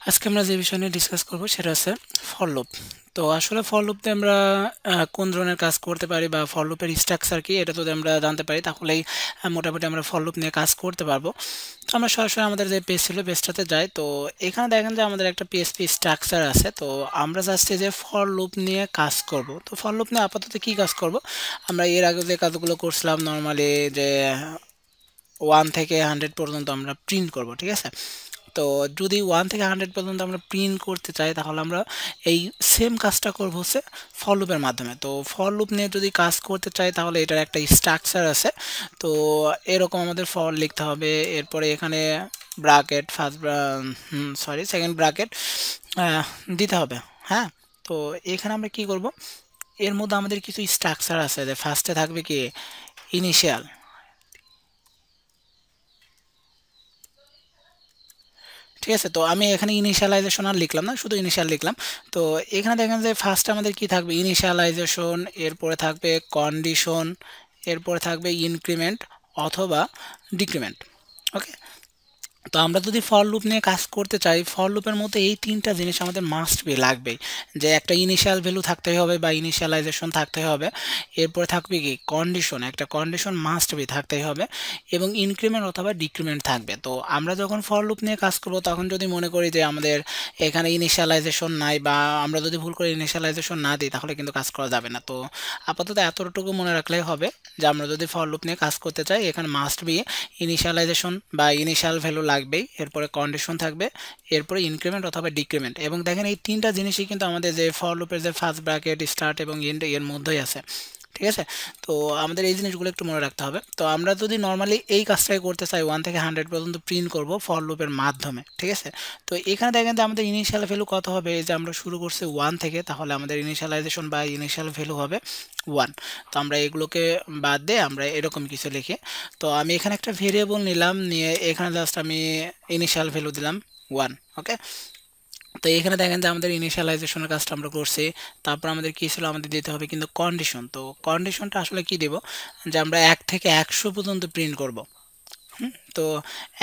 আজকে আমরা যে বিষয় নিয়ে ডিসকাস করব সেটা হচ্ছে ফর লুপ। তো আসলে ফর লুপ দিয়ে আমরা কোন ধরনের কাজ করতে পারি বা ফর লুপের স্ট্রাকচার কি এটা যদি আমরা জানতে পারি তাহলেই মোটামুটি আমরা ফর লুপ নিয়ে কাজ করতে পারবো। তো আমরা সরাসরি আমাদের যে পেজ ছিল পেজটাতে যাই। তো এখানে দেখেন যে আমাদের একটা পিএসপি স্ট্রাকচার আছে। তো আমরা জাস্ট এই যে ফর লুপ নিয়ে কাজ করব। তো ফর লুপ নিয়ে আপাতত কি কাজ করব, আমরা এর আগে যে কাজগুলো করছিলাম নর্মালি যে 1 থেকে 100 পর্যন্ত আমরা প্রিন্ট করব, ঠিক আছে। তো যদি 1 থেকে 100 পর্যন্ত আমরা প্রিন্ট করতে চাই তাহলে আমরা এই সেম কাজটা করব হচ্ছে ফর লুপের মাধ্যমে। তো ফর লুপ নিয়ে যদি কাজ করতে চাই তাহলে এটার একটা স্ট্রাকচার আছে। তো এরকম আমাদের ফর লিখতে হবে, এরপরে এখানে ব্র্যাকেট ফার্স্ট সেকেন্ড ব্র্যাকেট দিতে হবে। হ্যাঁ, তো এখানে আমরা কি করব, এর মধ্যে আমাদের কিছু স্ট্রাকচার আছে যে ফার্স্টে থাকবে কি ইনিশিয়াল। ঠিক আছে, তো আমি এখানে ইনিশিয়ালাইজেশন আর লিখলাম না, শুধু ইনিশিয়াল লিখলাম। তো এখানে দেখেন যে ফার্স্ট আমাদের কি থাকবে ইনিশিয়ালাইজেশন, এরপরে থাকবে কন্ডিশন, এরপরে থাকবে ইনক্রিমেন্ট অথবা ডিক্রিমেন্ট। ওকে, তো আমরা যদি ফর লুপ নিয়ে কাজ করতে চাই, ফর লুপের মধ্যে এই তিনটা জিনিস আমাদের মাস্ট বি লাগবেই, যে একটা ইনিশিয়াল ভ্যালু থাকতেই হবে বা ইনিশিয়ালাইজেশন থাকতে হবে, এরপরে থাকবে কি কন্ডিশন, একটা কন্ডিশন মাস্ট বি থাকতেই হবে, এবং ইনক্রিমেন্ট অথবা ডিক্রিমেন্ট থাকবে। তো আমরা যখন ফর লুপ নিয়ে কাজ করব তখন যদি মনে করি যে আমাদের এখানে ইনিশিয়ালাইজেশন নাই বা আমরা যদি ভুল করে ইনিশিয়ালাইজেশন না দিই তাহলে কিন্তু কাজ করা যাবে না। তো আপাতত এতটুকু মনে রাখলেই হবে যে আমরা যদি ফর লুপ নিয়ে কাজ করতে চাই এখানে মাস্ট বি ইনিশিয়ালাইজেশন বা ইনিশিয়াল ভ্যালু লাগবেই, এরপরে কন্ডিশন থাকবে, এরপরে ইনক্রিমেন্ট অথবা ডিক্রিমেন্ট। এবং দেখেন এই তিনটা জিনিসই কিন্তু আমাদের যে ফর লুপের যে ফার্স্ট ব্র্যাকেট, স্টার্ট এবং এন্ড এর মধ্যেই আছে। ঠিক আছে, তো আমাদের এই জিনিসগুলো একটু মনে রাখতে হবে। তো আমরা যদি নর্মালি এই কাজটাই করতে চাই 1 থেকে 100 পর্যন্ত প্রিন্ট করব ফর লুপের মাধ্যমে। ঠিক আছে, তো এখানে দেখেন যে আমাদের ইনিশিয়াল ভ্যালু কত হবে, এই যে আমরা শুরু করছি 1 থেকে, তাহলে আমাদের ইনিশিয়ালাইজেশন বা ইনিশিয়াল ভ্যালু হবে 1। তো আমরা এগুলোকে বাদ দিয়ে আমরা এরকম কিছু লিখি। তো আমি এখানে একটা ভেরিয়েবল নিলাম, নিয়ে এখানে জাস্ট আমি ইনিশিয়াল ভ্যালু দিলাম 1। ওকে, তো এখানে দেখেন যে আমাদের ইনিশিয়ালাইজেশনের কাজটা আমরা করছি। তারপর আমাদের কি ছিল, আমাদের দিতে হবে কিন্তু কন্ডিশন। তো কন্ডিশনটা আসলে কি দেব, যে আমরা 1 থেকে 100 পর্যন্ত প্রিন্ট করব। তো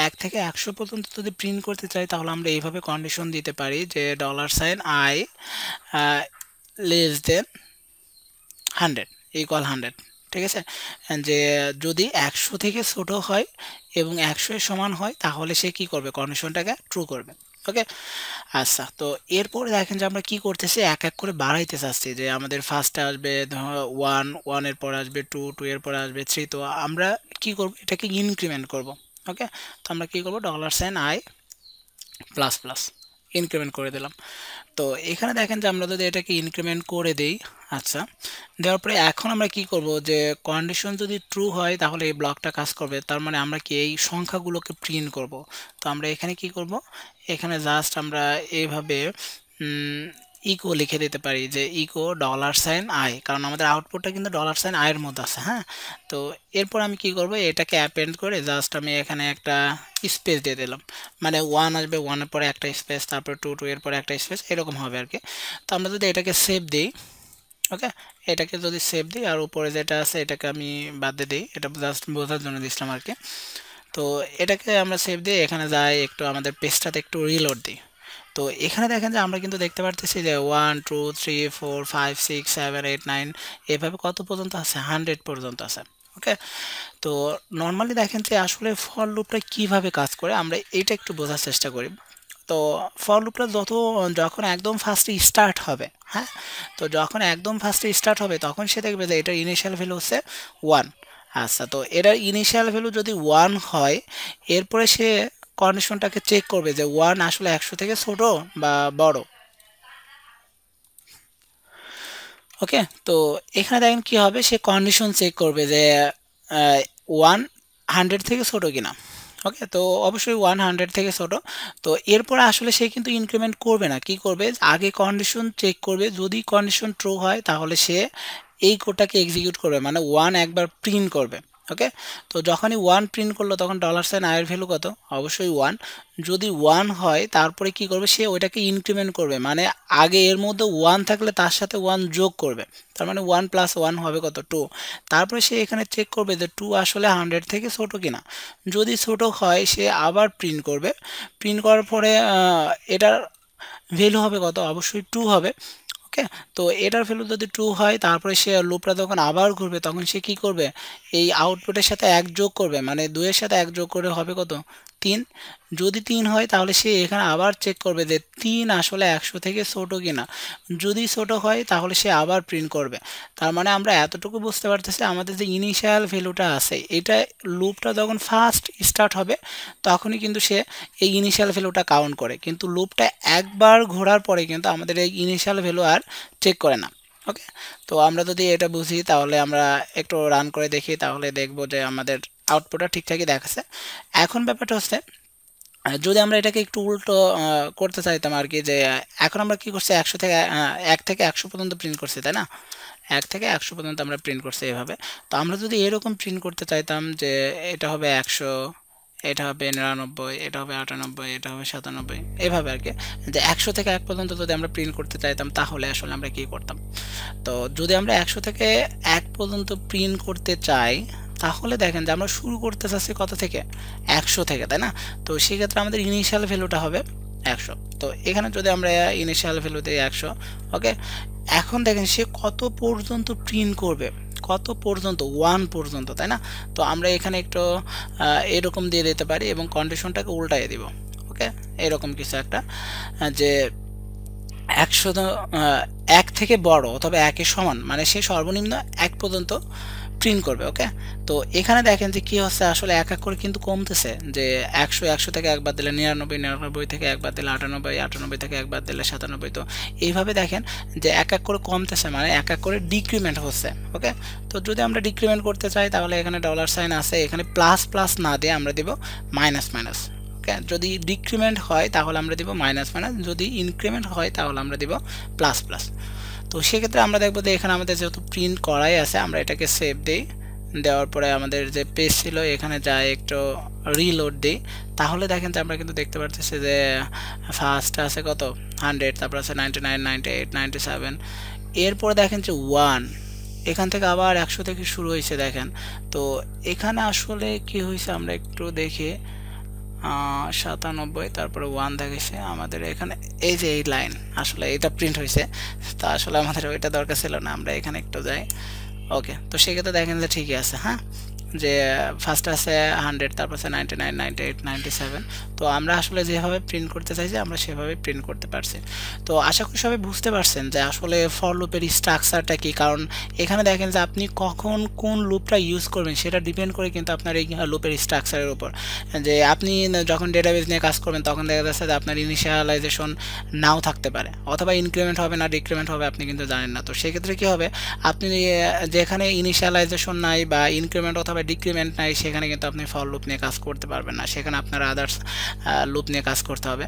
1 থেকে 100 পর্যন্ত যদি প্রিন্ট করতে চাই তাহলে আমরা এইভাবে কন্ডিশন দিতে পারি যে $i লেস দেন 100 ইকুয়াল 100। ঠিক আছে, যে যদি 100 থেকে ছোট হয় এবং 100 এর সমান হয় তাহলে সে কি করবে, কন্ডিশনটাকে ট্রু করবে। ওকে, আচ্ছা, তো এরপরে দেখেন যে আমরা কি করতেছি, এক এক করে বাড়াইতে চাচ্ছি, যে আমাদের ফার্স্টে আসবে 1, 1 এর পর আসবে 2, 2 এর পর আসবে 3। তো আমরা কি করব, এটাকে ইনক্রিমেন্ট করব। ওকে, তো আমরা কি করব, $i প্লাস প্লাস ইনক্রিমেন্ট করে দিলাম। তো এখানে দেখেন যে আমরা যদি এটাকে ইনক্রিমেন্ট করে দেই, আচ্ছা, দেওয়ার পরে এখন আমরা কি করব, যে কন্ডিশন যদি ট্রু হয় তাহলে এই ব্লকটা কাজ করবে, তার মানে আমরা কি এই সংখ্যাগুলোকে প্রিন্ট করব। তো আমরা এখানে কি করব, এখানে জাস্ট আমরা এইভাবে ইকো লিখে দিতে পারি, যে ইকো $i, কারণ আমাদের আউটপুটটা কিন্তু $i এর মধ্যে আছে। হ্যাঁ, তো এরপর আমি কি করব, এটাকে অ্যাপেন্ড করে জাস্ট আমি এখানে একটা স্পেস দিয়ে দিলাম, মানে 1 আসবে, 1 এর পরে একটা স্পেস, তারপর 2, 2 এর পরে একটা স্পেস, এরকম হবে আর কি। তো আমরা যদি এটাকে সেভ দিই, ওকে, এটাকে যদি সেভ দিই আর উপরে যেটা আছে এটাকে আমি বাদ দিয়ে দিই, এটা জাস্ট বোঝার জন্য দিচ্ছিলাম আর কি। তো এটাকে আমরা সেভ দিয়ে এখানে যাই, একটু আমাদের পেজটাতে একটু রিলোড দিই। তো এখানে দেখেন যে আমরা কিন্তু দেখতে পারতেছি যে 1, 2, 3, 4, 5, 6, 7, 8, 9 এভাবে কত পর্যন্ত আছে, 100 পর্যন্ত আছে। ওকে, তো নর্মালি দেখেন যে আসলে ফর লুপটা কিভাবে কাজ করে আমরা এটা একটু বোঝার চেষ্টা করি। তো ফর লুপটা যখন একদম ফার্স্টে স্টার্ট হবে, হ্যাঁ, তো যখন একদম ফার্স্টে স্টার্ট হবে তখন সে দেখবে যে এটার ইনিশিয়াল ভ্যালু হচ্ছে 1। আচ্ছা, তো এটার ইনিশিয়াল ভ্যালু যদি 1 হয়, এরপরে সে কন্ডিশনটাকে চেক করবে যে 1 আসলে 100 থেকে ছোট বা বড়। ওকে, তো এখানে দেখেন কি হবে, সে কন্ডিশন চেক করবে যে 100 থেকে ছোট কিনা। ওকে, তো অবশ্যই 100 থেকে ছোট। তো এরপরে আসলে সে কিন্তু ইনক্রিমেন্ট করবে না, কি করবে, আগে কন্ডিশন চেক করবে, যদি কন্ডিশন ট্রু হয় তাহলে সে এই কোডটাকে এক্সিকিউট করবে, মানে 1 একবার প্রিন্ট করবে। ওকে, তো যখনই 1 প্রিন্ট করলো তখন $i এর ভ্যালু কত? অবশ্যই 1। যদি 1 হয় তারপরে কি করবে, সে ওইটাকে ইনক্রিমেন্ট করবে, মানে আগে এর মধ্যে 1 থাকলে তার সাথে 1 যোগ করবে, তার মানে 1 + 1 হবে কত? 2। তারপরে সে এখানে চেক করবে যে 2 আসলে 100 থেকে ছোট কিনা। যদি ছোট হয় সে আবার প্রিন্ট করবে। প্রিন্ট করার পরে এটার ভ্যালু হবে কত? অবশ্যই 2 হবে। ওকে, তো এটার ভ্যালু যদি 2 হয় তারপরে সে লুপটা যখন আবার ঘুরবে তখন সে কি করবে, এই আউটপুটের সাথে 1 যোগ করবে, মানে 2 এর সাথে 1 যোগ করে হবে কত? 3। যদি 3 হয় তাহলে সে এখানে আবার চেক করবে যে 3 আসলে 100 থেকে ছোট কিনা। যদি ছোট হয় তাহলে সে আবার প্রিন্ট করবে। তার মানে আমরা এতটুকু বুঝতে পারতেছি আমাদের যে ইনিশিয়াল ভ্যালুটা আছে এটা লুপটা যখন ফার্স্ট স্টার্ট হবে তখনই কিন্তু সে এই ইনিশিয়াল ভ্যালুটা কাউন্ট করে, কিন্তু লুপটা একবার ঘোরার পরে কিন্তু আমাদের এই ইনিশিয়াল ভ্যালু আর চেক করে না। ওকে, তো আমরা যদি এটা বুঝি তাহলে আমরা একটু রান করে দেখি, তাহলে দেখব যে আমাদের আউটপুটটা ঠিকঠাকই দেখাচ্ছে। এখন ব্যাপারটা হচ্ছে যদি আমরা এটাকে একটু উল্টো করতে চাইতাম আর কি, যে এখন আমরা কি করছি 100 থেকে 1 থেকে 100 পর্যন্ত প্রিন্ট করছি, তাই না? 1 থেকে 100 পর্যন্ত আমরা প্রিন্ট করছি এভাবে। তো আমরা যদি এরকম প্রিন্ট করতে চাইতাম যে এটা হবে 100, এটা হবে 99, এটা হবে 98, এটা হবে 97, এভাবে আর কি, যে 100 থেকে 1 পর্যন্ত যদি আমরা প্রিন্ট করতে চাইতাম তাহলে আসলে আমরা কি করতাম। তো যদি আমরা 100 থেকে 1 পর্যন্ত প্রিন্ট করতে চাই তাহলে দেখেন যে আমরা শুরু করতে চাচ্ছি কত থেকে? 100 থেকে, তাই না? তো সেক্ষেত্রে আমাদের ইনিশিয়াল ভ্যালুটা হবে 100। তো এখানে যদি আমরা ইনিশিয়াল ভ্যালু দিই 100, ওকে, এখন দেখেন সে কত পর্যন্ত প্রিন্ট করবে, কত পর্যন্ত? 1 পর্যন্ত, তাই না? তো আমরা এখানে একটু এরকম দিয়ে দিতে পারি এবং কন্ডিশনটাকে উল্টাইয়ে দিব। ওকে, এরকম কিছু একটা যে 100 1 থেকে বড় অথবা 1 এর সমান, মানে সে সর্বনিম্ন 1 পর্যন্ত প্রিন্ট করবে। ওকে, তো এখানে দেখেন যে কি হচ্ছে, আসলে এক এক করে কিন্তু কমতেছে, যে 100 100 থেকে 1 বাদ দিলে 99, 99 থেকে 1 বাদ দিলে 98, 98 থেকে 1 বাদ দিলে 97। তো এইভাবে দেখেন যে এক এক করে কমতেছে, মানে এক এক করে ডিক্রিমেন্ট হচ্ছে। ওকে, তো যদি আমরা ডিক্রিমেন্ট করতে চাই তাহলে এখানে $সাইন আছে, এখানে প্লাস প্লাস না দিয়ে আমরা দিব মাইনাস মাইনাস। ওকে, যদি ডিক্রিমেন্ট হয় তাহলে আমরা দিব মাইনাস মাইনাস, যদি ইনক্রিমেন্ট হয় তাহলে আমরা দিব প্লাস প্লাস। তো সেক্ষেত্রে আমরা দেখবো যে এখানে আমাদের যেহেতু প্রিন্ট করাই আছে আমরা এটাকে সেভ দিই, দেওয়ার পরে আমাদের যে পেজ ছিল এখানে যাই একটু রিলোড দিই, তাহলে দেখেন যে আমরা কিন্তু দেখতে পাচ্ছি যে ফার্স্ট আছে কত 100, তারপর আছে 99, 98, 97, এরপরে দেখেন যে 1, এখান থেকে আবার 100 থেকে শুরু হয়েছে দেখেন। তো এখানে আসলে কি হয়েছে আমরা একটু দেখি, 97, তারপরে 1 দেখেছে আমাদের এখানে, এই যে এই লাইন আসলে এটা প্রিন্ট হয়েছে। তো আসলে আমাদের ওইটা দরকার ছিল না, আমরা এখানে একটু যাই। ওকে, তো সেক্ষেত্রে দেখেন যে ঠিকই আছে, হ্যাঁ, যে ফার্স্ট আছে 100, তারপর আছে 99, 98, 97। তো আমরা আসলে যেভাবে প্রিন্ট করতে চাইছি আমরা সেভাবে প্রিন্ট করতে পারছি। তো আশা করি সবাই বুঝতে পারছেন যে আসলে ফর লুপের স্ট্রাকচারটা কি, কারণ এখানে দেখেন যে আপনি কখন কোন লুপটা ইউজ করবেন সেটা ডিপেন্ড করে কিন্তু আপনার এই লুপের স্ট্রাকচারের উপর। যে আপনি যখন ডেটাবেস নিয়ে কাজ করবেন তখন দেখা যাচ্ছে যে আপনার ইনিশিয়ালাইজেশন নাও থাকতে পারে, অথবা ইনক্রিমেন্ট হবে না ডিক্রিমেন্ট হবে আপনি কিন্তু জানেন না। তো সেক্ষেত্রে কী হবে, আপনি যেখানে ইনিশিয়ালাইজেশন নাই বা ইনক্রিমেন্ট অথবা ডিক্রিমেন্ট নাই সেখানে কিন্তু আপনি ফর লুপ নিয়ে কাজ করতে পারবেন না, সেখানে আপনার আদার্স লুপ নিয়ে কাজ করতে হবে।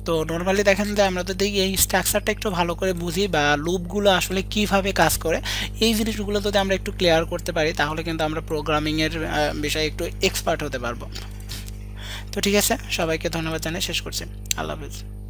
তো নর্মালি দেখেন যে আমরা যদি এই স্ট্রাকচারটা একটু ভালো করে বুঝি বা লুপগুলো আসলে কিভাবে কাজ করে এই জিনিসগুলো যদি আমরা একটু ক্লিয়ার করতে পারি তাহলে কিন্তু আমরা প্রোগ্রামিংয়ের বিষয়ে একটু এক্সপার্ট হতে পারবো। তো ঠিক আছে, সবাইকে ধন্যবাদ জানিয়ে শেষ করছি। আল্লাহ হাফেজ।